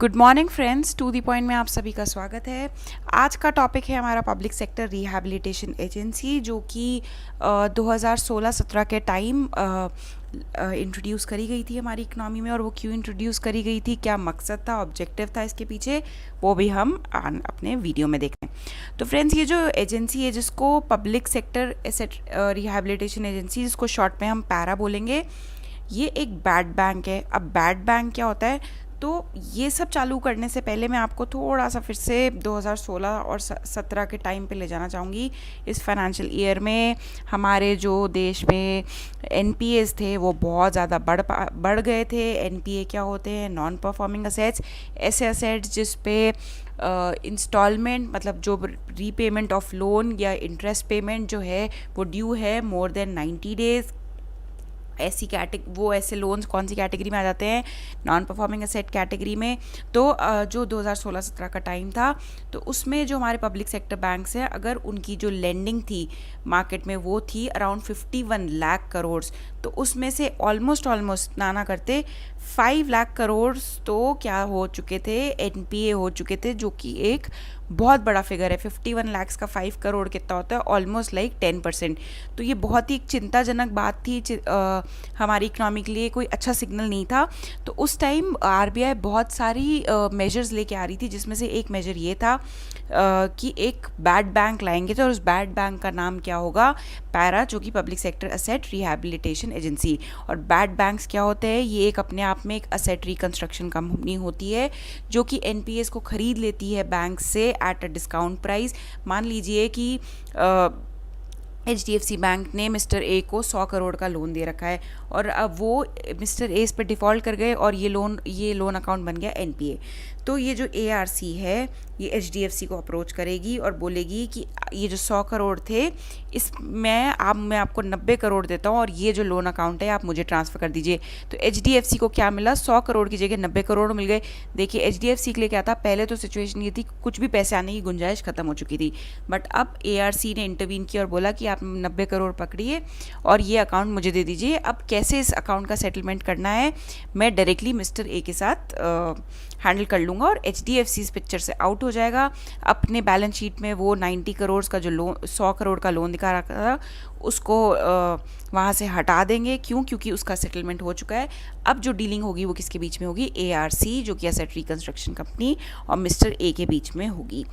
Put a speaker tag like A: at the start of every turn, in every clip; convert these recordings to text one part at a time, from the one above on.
A: Good morning friends, to the point में आप सभी का स्वागत है। आज का टॉपिक है हमारा पब्लिक सेक्टर रिहैबिलिटेशन एजेंसी, जो कि 2016-17 के टाइम इंट्रोड्यूस करी गई थी हमारी इकनॉमी में। और वो क्यों इंट्रोड्यूस करी गई थी, क्या मकसद था, ऑब्जेक्टिव था इसके पीछे, वो भी हम अपने वीडियो में देखते हैं। तो फ्रेंड्स, ये जो एजेंसी है जिसको public sector asset rehabilitation agency, जिसको शॉर्ट में हम पैरा बोलेंगे, ये एक बैड बैंक है। अब बैड बैंक क्या होता है, तो ये सब चालू करने से पहले मैं आपको थोड़ा सा फिर से 2016 और 17 के टाइम पे ले जाना चाहूँगी। इस फाइनेंशियल ईयर में हमारे जो देश में एनपीएस थे वो बहुत ज़्यादा बढ़ गए थे। एनपीए क्या होते हैं? नॉन परफॉर्मिंग असेट्स, ऐसे असेट्स जिस पे इंस्टॉलमेंट मतलब जो रीपेमेंट ऑफ लोन या इंटरेस्ट पेमेंट जो है वो ड्यू है मोर देन 90 डेज़। ऐसे लोन्स कौन सी कैटेगरी में आ जाते हैं? नॉन परफॉर्मिंग एसेट कैटेगरी में। तो जो 2016-17 का टाइम था, तो उसमें जो हमारे पब्लिक सेक्टर बैंक्स हैं, अगर उनकी जो लेंडिंग थी मार्केट में वो थी अराउंड 51 लाख करोड़, तो उसमें से ऑलमोस्ट ना करते 5 लाख करोड़ तो क्या हो चुके थे? एनपीए हो चुके थे, जो कि एक बहुत बड़ा फिगर है। 51 लाख का 5 करोड़ कितना होता है? Almost like 10%। तो ये बहुत ही चिंताजनक बात थी हमारी इकनॉमी के लिए, कोई अच्छा सिग्नल नहीं था। तो उस टाइम आरबीआई बहुत सारी मेजर्स लेके आ रही थी, जिसमें से एक मेजर ये था कि एक बैड बैंक लाएंगे। तो उस बैड बैंक का नाम क्या होगा? पैरा, जो कि public sector asset rehabilitation agency. और बैड बैंक्स क्या होते हैं? ये एक अपने आप में एक असेट रिकंस्ट्रक्शन कंपनी होती है, जो कि एनपीएस को खरीद लेती है बैंक से एट अ डिस्काउंट प्राइस। मान लीजिए कि HDFC बैंक ने मिस्टर ए को 100 करोड़ का लोन दे रखा है, और अब वो मिस्टर ए इस पर डिफ़ॉल्ट कर गए और ये लोन अकाउंट बन गया एनपीए। तो ये जो ARC है, ये HDFC को अप्रोच करेगी और बोलेगी कि ये जो 100 करोड़ थे, मैं आपको 90 करोड़ देता हूँ, और ये जो लोन अकाउंट है आप मुझे ट्रांसफ़र कर दीजिए। तो HDFC को क्या मिला? 100 करोड़ की जगह 90 करोड़ मिल गए। देखिए, HDFC के लिए क्या था, पहले तो सिचुएशन ये थी कुछ भी पैसे आने की गुंजाइश ख़त्म हो चुकी थी, बट अब ARC ने इंटरवीन किया और बोला कि आप 90 करोड़ पकड़िए और ये अकाउंट मुझे दे दीजिए। अब कैसे इस अकाउंट का सेटलमेंट करना है, मैं डायरेक्टली मिस्टर ए के साथ हैंडल कर लूँगा, और HDFC इस पिक्चर से आउट हो जाएगा। अपने बैलेंस शीट में वो 90 करोड़ का जो लोन, 100 करोड़ का लोन दिखा रखा था, उसको वहाँ से हटा देंगे। क्यों? क्योंकि उसका सेटलमेंट हो चुका है। अब जो डीलिंग होगी वो किसके बीच में होगी? ARC, जो कि एसेट रिकंस्ट्रक्शन कंपनी, और मिस्टर ए के बीच में होगी।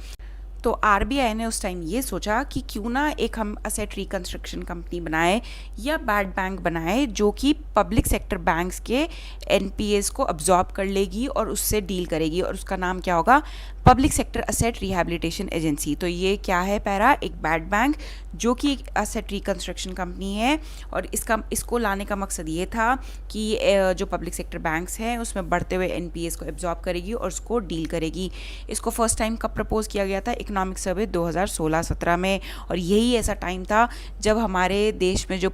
A: तो आरबीआई ने उस टाइम ये सोचा कि क्यों ना एक हम असेट रिकंस्ट्रक्शन कंपनी बनाए या बैड बैंक बनाए, जो कि पब्लिक सेक्टर बैंक्स के एनपीएस को अब्जॉर्ब कर लेगी और उससे डील करेगी, और उसका नाम क्या होगा? Public sector asset rehabilitation agency. तो ये क्या है? पैरा, एक बैड बैंक जो कि एक असेट रिकंस्ट्रक्शन कंपनी है। और इसको लाने का मकसद ये था कि जो पब्लिक सेक्टर बैंक्स हैं उसमें बढ़ते हुए एनपीएस को एब्जॉर्ब करेगी और उसको डील करेगी। इसको फर्स्ट टाइम कब प्रपोज किया गया था? इकोनॉमिक सर्वे 2016-17 में। और यही ऐसा टाइम था जब हमारे देश में जो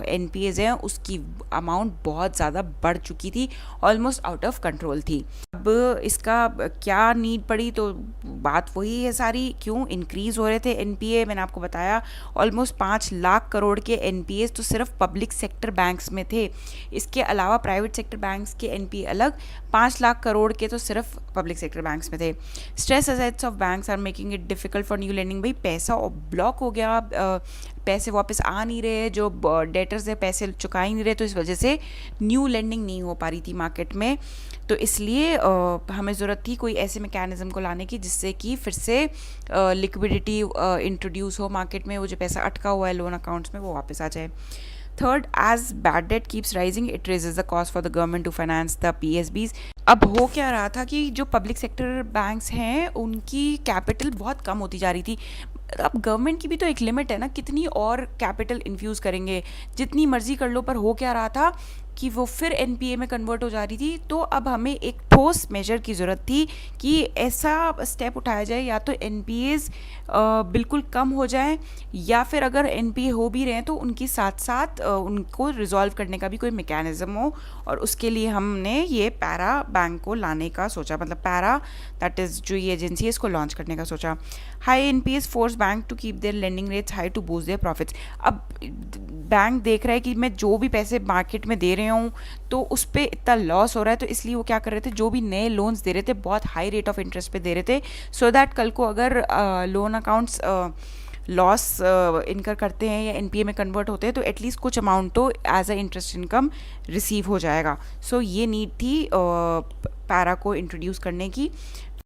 A: एनपीएस हैं उसकी अमाउंट बहुत ज़्यादा बढ़ चुकी थी, ऑलमोस्ट आउट ऑफ कंट्रोल थी। अब इसका क्या नीड पड़ी? तो बात वही है सारी, क्यों इंक्रीज़ हो रहे थे एनपीए। मैंने आपको बताया ऑलमोस्ट 5 लाख करोड़ के एनपीएस तो सिर्फ पब्लिक सेक्टर बैंक्स में थे। इसके अलावा प्राइवेट सेक्टर बैंक्स के एनपीए अलग, 5 लाख करोड़ के तो सिर्फ पब्लिक सेक्टर बैंक्स में थे। Stress assets of banks are making it difficult for new lending. भाई पैसा ब्लॉक हो गया, पैसे वापस आ नहीं रहे, जो डेटर्स है पैसे चुका ही नहीं रहे, तो इस वजह से न्यू लेंडिंग नहीं हो पा रही थी मार्केट में। तो इसलिए हमें ज़रूरत थी कोई ऐसे मैकेनिज़्म को लाने की जिससे कि फिर से लिक्विडिटी इंट्रोड्यूस हो मार्केट में, वो जो पैसा अटका हुआ है लोन अकाउंट्स में वो वापस आ जाए। Third, as bad debt keeps rising, it raises the cost for the government to finance the PSBs। अब हो क्या रहा था कि जो पब्लिक सेक्टर बैंक्स हैं उनकी कैपिटल बहुत कम होती जा रही थी। अब गवर्नमेंट की भी तो एक लिमिट है ना, कितनी और कैपिटल इन्फ्यूज़ करेंगे, जितनी मर्जी कर लो। पर हो क्या रहा था कि वो फिर एनपीए में कन्वर्ट हो जा रही थी। तो अब हमें एक ठोस मेजर की ज़रूरत थी कि ऐसा स्टेप उठाया जाए, या तो एनपीएस बिल्कुल कम हो जाए, या फिर अगर एनपीए हो भी रहे हैं तो उनकी साथ साथ उनको रिजॉल्व करने का भी कोई मैकेनिज़्म हो। और उसके लिए हमने ये पैरा बैंक को लाने का सोचा, मतलब पैरा दैट इज़ जो ये एजेंसी है इसको लॉन्च करने का सोचा। High NPAs force bank to keep their lending rates high to boost their profits. अब बैंक देख रहा है कि मैं जो भी पैसे मार्केट में दे रही रहे हों तो उस पर इतना लॉस हो रहा है, तो इसलिए वो क्या कर रहे थे, जो भी नए लोन्स दे रहे थे बहुत हाई रेट ऑफ इंटरेस्ट पे दे रहे थे, सो दैट कल को अगर लोन अकाउंट्स लॉस इनकर करते हैं या एनपीए में कन्वर्ट होते हैं तो एटलीस्ट कुछ अमाउंट तो as a interest income receive हो जाएगा. सो ये नीड थी पैरा को इंट्रोड्यूस करने की.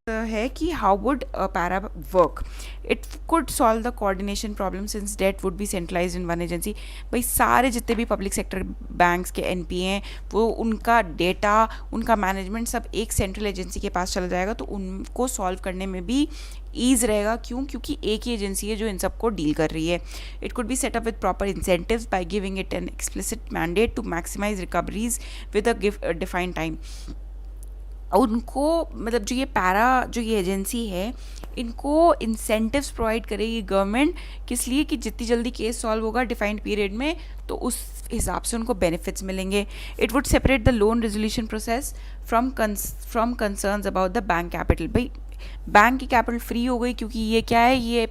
A: है कि how would PARA work. It could solve the coordination problem since debt would be centralize in one agency. भाई सारे जितने भी पब्लिक सेक्टर बैंक्स के एनपीए हैं वो उनका डेटा, उनका मैनेजमेंट सब एक सेंट्रल एजेंसी के पास चला जाएगा, तो उनको सॉल्व करने में भी ईज रहेगा. क्यों? क्योंकि एक ही एजेंसी है जो इन सबको डील कर रही है. It could be set up with proper incentives by giving it an explicit mandate to maximize recoveries with a defined time. उनको मतलब जो ये पैरा जो ये एजेंसी है इनको इंसेंटिव्स प्रोवाइड करेगी गवर्नमेंट, किस लिए कि जितनी जल्दी केस सॉल्व होगा डिफाइंड पीरियड में तो उस हिसाब से उनको बेनिफिट्स मिलेंगे. It would separate the loan resolution process from concerns about the bank capital. भाई बैंक की कैपिटल फ्री हो गई क्योंकि ये क्या है, ये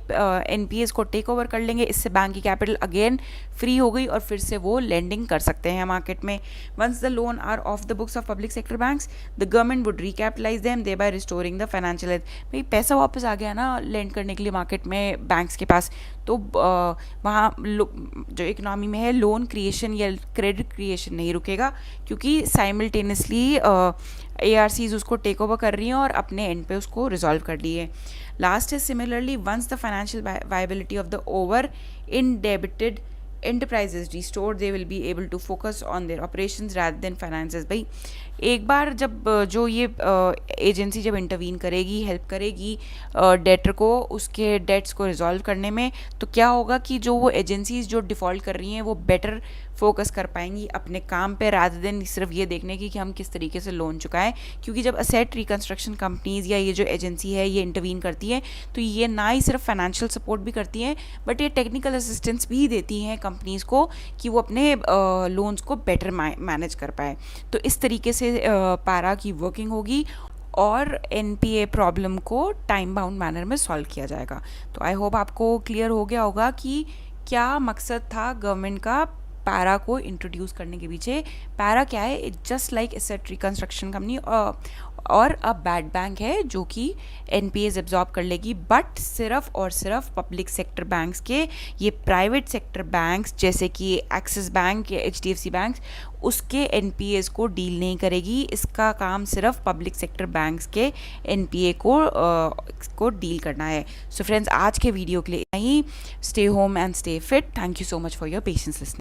A: एनपीएस को टेक ओवर कर लेंगे, इससे बैंक की कैपिटल अगेन फ्री हो गई और फिर से वो लेंडिंग कर सकते हैं मार्केट में. Once the loan are off the books of public sector banks the government would recapitalise them they by restoring the financial health. भाई पैसा वापस आ गया ना लेंड करने के लिए मार्केट में बैंक्स के पास, तो वहाँ जो इकोनॉमी में है लोन क्रिएशन या क्रेडिट क्रिएशन नहीं रुकेगा क्योंकि साइमल्टेनियसली ARCs उसको टेक ओवर कर रही हैं और अपने एंड पे उसको रिजॉल्व कर ली है. लास्ट है similarly once the financial viability of the over indebted enterprises restored they will be able to focus on their operations rather than finances. भाई एक बार जब जो ये एजेंसी जब इंटरवीन करेगी, हेल्प करेगी डेटर को उसके डेट्स को रिजॉल्व करने में, तो क्या होगा कि जो वो एजेंसीज जो डिफ़ॉल्ट कर रही हैं वो बेटर फोकस कर पाएंगी अपने काम पे रादर देन सिर्फ ये देखने की कि हम किस तरीके से लोन चुकाएं. क्योंकि जब असेट रिकंस्ट्रक्शन कंपनीज या ये जो एजेंसी है ये इंटरवीन करती है तो ये ना ही सिर्फ फाइनेंशियल सपोर्ट भी करती हैं बट ये टेक्निकल असिस्टेंस भी देती हैं कंपनीज़ को कि वो अपने लोन्स को बेटर मैनेज कर पाए. तो इस तरीके से पैरा की वर्किंग होगी और एनपीए प्रॉब्लम को टाइम बाउंड मैनर में सॉल्व किया जाएगा. तो आई होप आपको क्लियर हो गया होगा कि क्या मकसद था गवर्नमेंट का पैरा को इंट्रोड्यूस करने के पीछे. पैरा क्या है, it just like asset reconstruction company और अ बैड बैंक है जो कि एनपीएस एब्जॉर्ब कर लेगी, बट सिर्फ और सिर्फ पब्लिक सेक्टर बैंक्स के. ये प्राइवेट सेक्टर बैंक्स जैसे कि एक्सिस बैंक या HDFC बैंक उसके एनपीएस को डील नहीं करेगी. इसका काम सिर्फ पब्लिक सेक्टर बैंक्स के एनपीए को डील करना है. सो फ्रेंड्स आज के वीडियो के लिए इतना ही. Stay home and stay fit. Thank you so much for your patience listening.